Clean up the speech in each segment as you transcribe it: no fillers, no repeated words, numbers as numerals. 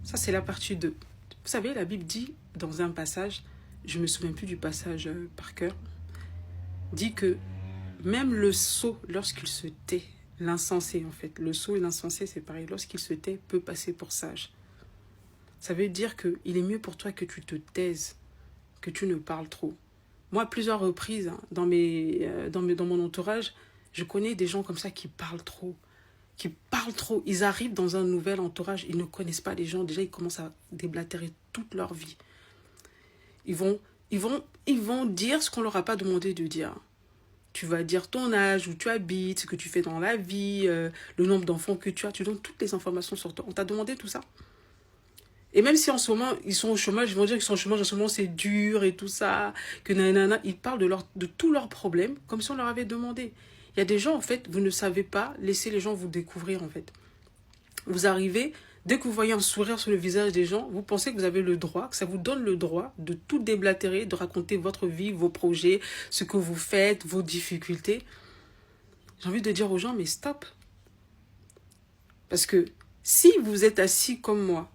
Ça, c'est la partie 2. Vous savez, la Bible dit dans un passage, je ne me souviens plus du passage par cœur, dit que même le sot, lorsqu'il se tait, l'insensé en fait, le sot et l'insensé c'est pareil, lorsqu'il se tait, peut passer pour sage. Ça veut dire qu'il est mieux pour toi que tu te taises, que tu ne parles trop. Moi, à plusieurs reprises, hein, dans mon entourage, je connais des gens comme ça qui parlent trop. Ils arrivent dans un nouvel entourage, ils ne connaissent pas les gens. Déjà, ils commencent à déblatérer toute leur vie. Ils vont dire ce qu'on ne leur a pas demandé de dire. Tu vas dire ton âge, où tu habites, ce que tu fais dans la vie, le nombre d'enfants que tu as. Tu donnes toutes les informations sur toi. On t'a demandé tout ça. Et même si en ce moment, ils sont au chômage, ils vont dire qu'ils sont au chômage, en ce moment, c'est dur et tout ça, que nanana, ils parlent de tous leurs problèmes, comme si on leur avait demandé. Il y a des gens, en fait, vous ne savez pas laisser les gens vous découvrir, en fait. Vous arrivez, dès que vous voyez un sourire sur le visage des gens, vous pensez que vous avez le droit, que ça vous donne le droit de tout déblatérer, de raconter votre vie, vos projets, ce que vous faites, vos difficultés. J'ai envie de dire aux gens, mais stop. Parce que si vous êtes assis comme moi,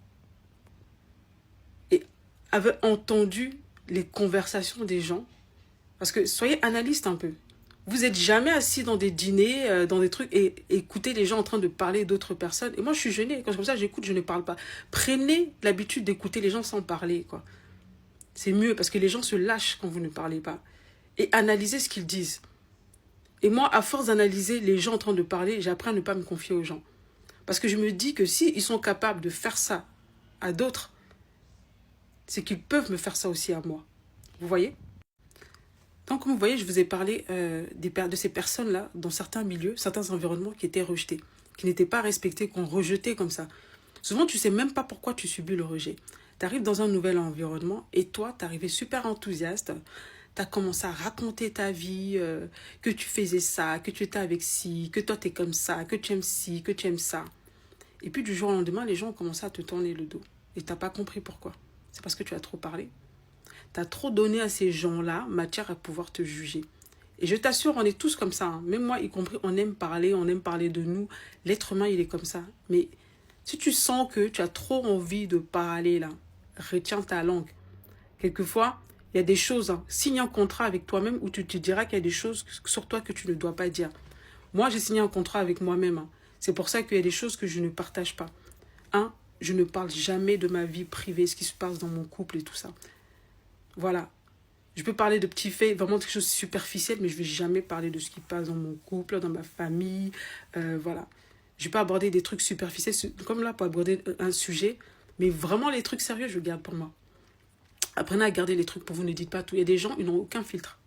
avait entendu les conversations des gens. Parce que soyez analyste un peu. Vous n'êtes jamais assis dans des dîners, dans des trucs, et écoutez les gens en train de parler d'autres personnes. Et moi, je suis gênée. Quand c'est comme ça, j'écoute, je ne parle pas. Prenez l'habitude d'écouter les gens sans parler, quoi. C'est mieux, parce que les gens se lâchent quand vous ne parlez pas. Et analysez ce qu'ils disent. Et moi, à force d'analyser les gens en train de parler, j'apprends à ne pas me confier aux gens. Parce que je me dis que s'ils sont capables de faire ça à d'autres, c'est qu'ils peuvent me faire ça aussi à moi. Vous voyez? Donc, comme vous voyez, je vous ai parlé de ces personnes-là, dans certains milieux, certains environnements qui étaient rejetés, qui n'étaient pas respectés, qu'on rejetait comme ça. Souvent, tu ne sais même pas pourquoi tu subis le rejet. Tu arrives dans un nouvel environnement et toi, tu es arrivé super enthousiaste. Tu as commencé à raconter ta vie, que tu faisais ça, que tu étais avec ci, que toi, tu es comme ça, que tu aimes ci, que tu aimes ça. Et puis, du jour au lendemain, les gens ont commencé à te tourner le dos. Et tu n'as pas compris pourquoi. C'est parce que tu as trop parlé. Tu as trop donné à ces gens-là matière à pouvoir te juger. Et je t'assure, on est tous comme ça. Hein. Même moi, y compris, on aime parler de nous. L'être humain, il est comme ça. Mais si tu sens que tu as trop envie de parler, là, retiens ta langue. Quelquefois, il y a des choses, hein, signe un contrat avec toi-même où tu te diras qu'il y a des choses sur toi que tu ne dois pas dire. Moi, j'ai signé un contrat avec moi-même. Hein. C'est pour ça qu'il y a des choses que je ne partage pas. Je ne parle jamais de ma vie privée, ce qui se passe dans mon couple et tout ça. Voilà. Je peux parler de petits faits, vraiment quelque chose de superficiel, mais je ne vais jamais parler de ce qui passe dans mon couple, dans ma famille. Voilà. Je ne vais pas aborder des trucs superficiels, comme là, pour aborder un sujet. Mais vraiment, les trucs sérieux, je garde pour moi. Apprenez à garder les trucs pour vous, ne dites pas tout. Il y a des gens, ils n'ont aucun filtre.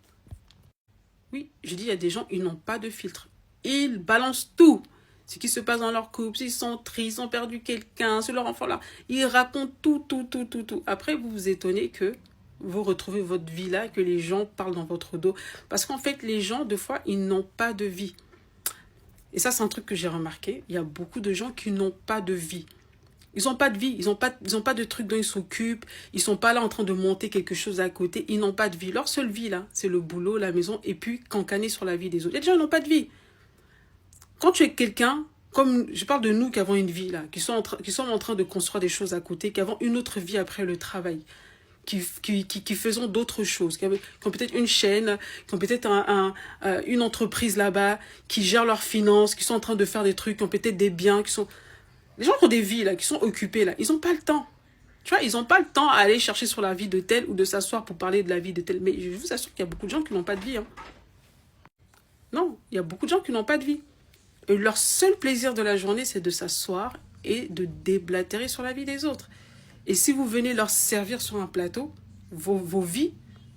Oui, je dis, il y a des gens, ils n'ont pas de filtre. Ils balancent tout. Ce qui se passe dans leur couple, s'ils sont tristes, ils ont perdu quelqu'un, c'est leur enfant là. Ils racontent tout. Après, vous vous étonnez que vous retrouvez votre vie là, que les gens parlent dans votre dos. Parce qu'en fait, les gens, des fois, ils n'ont pas de vie. Et ça, c'est un truc que j'ai remarqué. Il y a beaucoup de gens qui n'ont pas de vie. Ils n'ont pas de vie, ils n'ont pas de trucs dont ils s'occupent, ils ne sont pas là en train de monter quelque chose à côté, ils n'ont pas de vie. Leur seule vie, là, c'est le boulot, la maison, et puis cancaner sur la vie des autres. Les gens n'ont pas de vie. Quand tu es quelqu'un, comme je parle de nous qui avons une vie, là, qui sommes en train de construire des choses à côté, qui avons une autre vie après le travail, qui faisons d'autres choses, qui ont peut-être une chaîne, qui ont peut-être une entreprise là-bas, qui gèrent leurs finances, qui sont en train de faire des trucs, qui ont peut-être des biens, qui sont... Les gens qui ont des vies, là, qui sont occupés, là, ils n'ont pas le temps. Tu vois, ils n'ont pas le temps à aller chercher sur la vie de tel ou de s'asseoir pour parler de la vie de tel. Mais je vous assure qu'il y a beaucoup de gens qui n'ont pas de vie. Hein. Non, il y a beaucoup de gens qui n'ont pas de vie. Et leur seul plaisir de la journée, c'est de s'asseoir et de déblatérer sur la vie des autres. Et si vous venez leur servir sur un plateau, vos vies,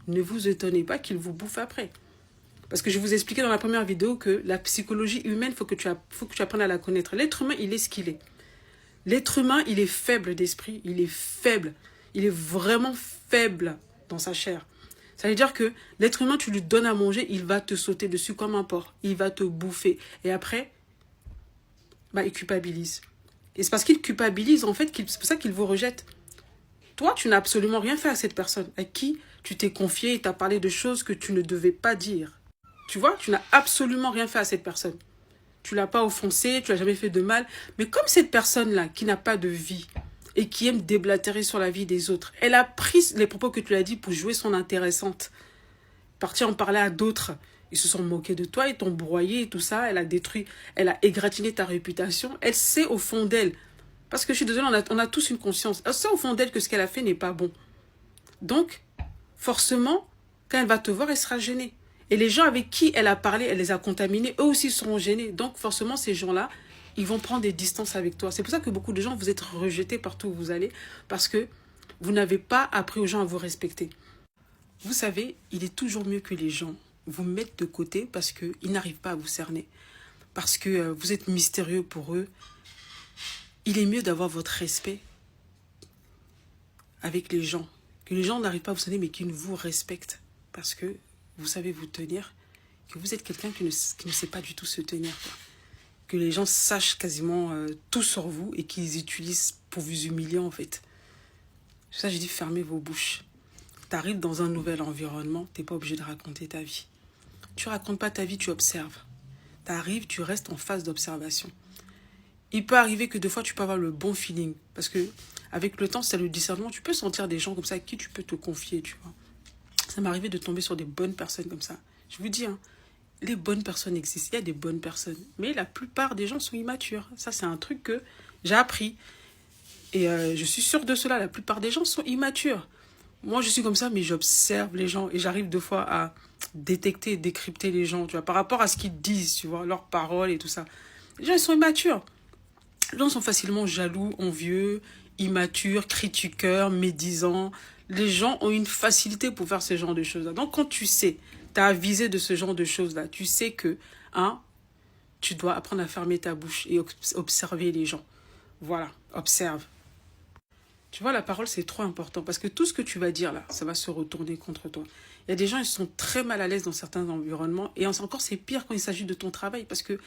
ne vous étonnez pas qu'ils vous bouffent après. Parce que je vous expliquais dans la première vidéo que la psychologie humaine, faut que tu apprennes à la connaître. L'être humain, il est ce qu'il est. L'être humain, il est faible d'esprit, il est faible. Il est vraiment faible dans sa chair. Ça veut dire que l'être humain, tu lui donnes à manger, il va te sauter dessus comme un porc. Il va te bouffer. Et après, il culpabilise. Et c'est parce qu'il culpabilise, en fait, c'est pour ça qu'il vous rejette. Toi, tu n'as absolument rien fait à cette personne à qui tu t'es confié et t'as parlé de choses que tu ne devais pas dire. Tu vois, tu n'as absolument rien fait à cette personne. Tu ne l'as pas offensé, tu ne l'as jamais fait de mal. Mais comme cette personne-là, qui n'a pas de vie, et qui aime déblatérer sur la vie des autres. Elle a pris les propos que tu lui as dit pour jouer son intéressante. Partir en parler à d'autres. Ils se sont moqués de toi, ils t'ont broyé et tout ça. Elle a détruit, elle a égratigné ta réputation. Elle sait au fond d'elle. Parce que je suis désolée, on a tous une conscience. Elle sait au fond d'elle que ce qu'elle a fait n'est pas bon. Donc, forcément, quand elle va te voir, elle sera gênée. Et les gens avec qui elle a parlé, elle les a contaminés, eux aussi seront gênés. Donc, forcément, ces gens-là, ils vont prendre des distances avec toi. C'est pour ça que beaucoup de gens, vous êtes rejetés partout où vous allez, parce que vous n'avez pas appris aux gens à vous respecter. Vous savez, il est toujours mieux que les gens vous mettent de côté parce qu'ils n'arrivent pas à vous cerner. Parce que vous êtes mystérieux pour eux. Il est mieux d'avoir votre respect avec les gens. Que les gens n'arrivent pas à vous cerner, mais qu'ils vous respectent. Parce que vous savez vous tenir. Que vous êtes quelqu'un qui ne sait pas du tout se tenir, quoi. Que les gens sachent quasiment tout sur vous et qu'ils utilisent pour vous humilier, en fait. Ça, je dis, fermez vos bouches. Tu arrives dans un nouvel environnement, tu n'es pas obligé de raconter ta vie. Tu ne racontes pas ta vie, tu observes. Tu arrives, tu restes en phase d'observation. Il peut arriver que des fois, tu peux avoir le bon feeling. Parce que avec le temps, c'est le discernement. Tu peux sentir des gens comme ça à qui tu peux te confier, tu vois. Ça m'est arrivé de tomber sur des bonnes personnes comme ça. Je vous dis, hein, les bonnes personnes existent. Il y a des bonnes personnes. Mais la plupart des gens sont immatures. Ça, c'est un truc que j'ai appris. Et je suis sûre de cela. La plupart des gens sont immatures. Moi, je suis comme ça, mais j'observe les gens. Et j'arrive deux fois à détecter et décrypter les gens, tu vois, par rapport à ce qu'ils disent, tu vois, leurs paroles et tout ça. Les gens, ils sont immatures. Les gens sont facilement jaloux, envieux, immatures, critiqueurs, médisants. Les gens ont une facilité pour faire ce genre de choses-là. Donc, quand tu sais, tu as avisé de ce genre de choses-là, tu sais que, tu dois apprendre à fermer ta bouche et observer les gens. Voilà, observe. Tu vois, la parole, c'est trop important parce que tout ce que tu vas dire là, ça va se retourner contre toi. Il y a des gens, ils sont très mal à l'aise dans certains environnements et encore, c'est pire quand il s'agit de ton travail parce que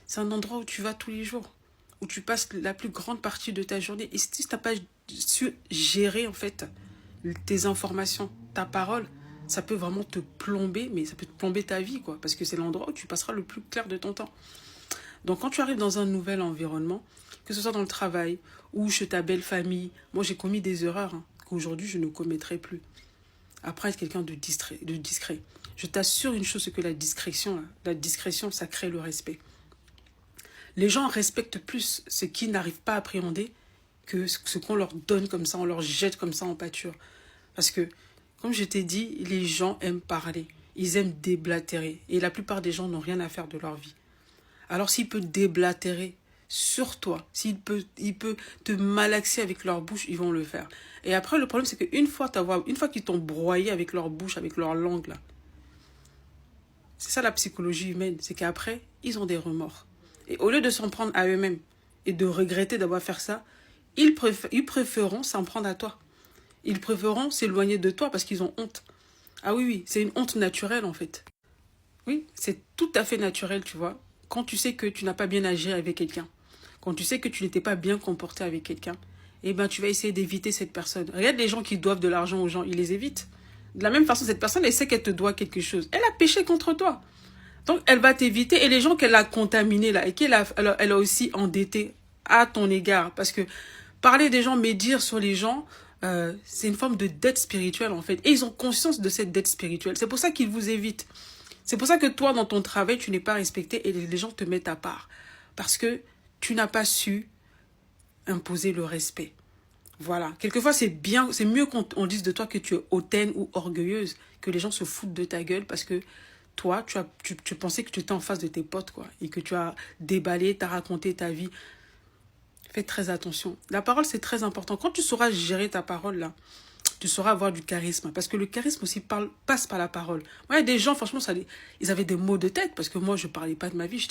c'est un endroit où tu vas tous les jours, où tu passes la plus grande partie de ta journée. Et si tu n'as pas su gérer, en fait, tes informations, ta parole, ça peut vraiment te plomber, mais ça peut te plomber ta vie, quoi, parce que c'est l'endroit où tu passeras le plus clair de ton temps. Donc, quand tu arrives dans un nouvel environnement, que ce soit dans le travail ou chez ta belle famille, moi, j'ai commis des erreurs qu'aujourd'hui, je ne commettrai plus. Après, être quelqu'un de discret. Je t'assure une chose, c'est que la discrétion, ça crée le respect. Les gens respectent plus ce qu'ils n'arrivent pas à appréhender que ce qu'on leur donne comme ça, on leur jette comme ça en pâture. Parce que, comme je t'ai dit, les gens aiment parler, ils aiment déblatérer. Et la plupart des gens n'ont rien à faire de leur vie. Alors s'il peut déblatérer sur toi, s'il peut te malaxer avec leur bouche, ils vont le faire. Et après, le problème, c'est qu'une fois qu'ils t'ont broyé avec leur bouche, avec leur langue, là, c'est ça la psychologie humaine, c'est qu'après, ils ont des remords. Et au lieu de s'en prendre à eux-mêmes et de regretter d'avoir fait ça, ils préféreront s'en prendre à toi. Ils préféreront s'éloigner de toi parce qu'ils ont honte. Ah oui, c'est une honte naturelle en fait. Oui, c'est tout à fait naturel, tu vois. Quand tu sais que tu n'as pas bien agi avec quelqu'un, quand tu sais que tu n'étais pas bien comporté avec quelqu'un, eh ben tu vas essayer d'éviter cette personne. Regarde les gens qui doivent de l'argent aux gens, ils les évitent. De la même façon, cette personne, elle sait qu'elle te doit quelque chose. Elle a péché contre toi. Donc, elle va t'éviter. Et les gens qu'elle a contaminés, là, et qu'elle a aussi endettés à ton égard. Parce que parler des gens, médire sur les gens, c'est une forme de dette spirituelle, en fait. Et ils ont conscience de cette dette spirituelle. C'est pour ça qu'ils vous évitent. C'est pour ça que toi, dans ton travail, tu n'es pas respecté et les gens te mettent à part. Parce que tu n'as pas su imposer le respect. Voilà. Quelquefois, c'est mieux qu'on dise de toi que tu es hautaine ou orgueilleuse, que les gens se foutent de ta gueule parce que toi, tu pensais que tu étais en face de tes potes, quoi, et que tu as déballé, tu as raconté ta vie. Fais très attention. La parole, c'est très important. Quand tu sauras gérer ta parole, là, tu sauras avoir du charisme. Parce que le charisme aussi passe par la parole. Moi, il y a des gens, franchement, ils avaient des maux de tête parce que moi, je ne parlais pas de ma vie.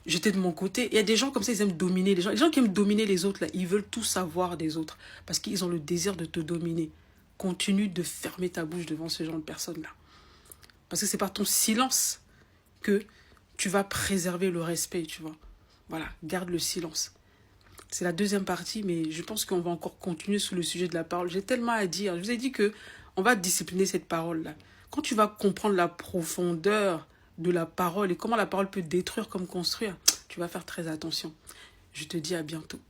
J'étais de mon côté. Il y a des gens comme ça, ils aiment dominer les gens. Les gens qui aiment dominer les autres, là, ils veulent tout savoir des autres parce qu'ils ont le désir de te dominer. Continue de fermer ta bouche devant ce genre de personnes-là. Parce que c'est par ton silence que tu vas préserver le respect, tu vois. Voilà, garde le silence. C'est la deuxième partie, mais je pense qu'on va encore continuer sur le sujet de la parole. J'ai tellement à dire. Je vous ai dit que on va discipliner cette parole-là. Quand tu vas comprendre la profondeur de la parole et comment la parole peut détruire comme construire, tu vas faire très attention. Je te dis à bientôt.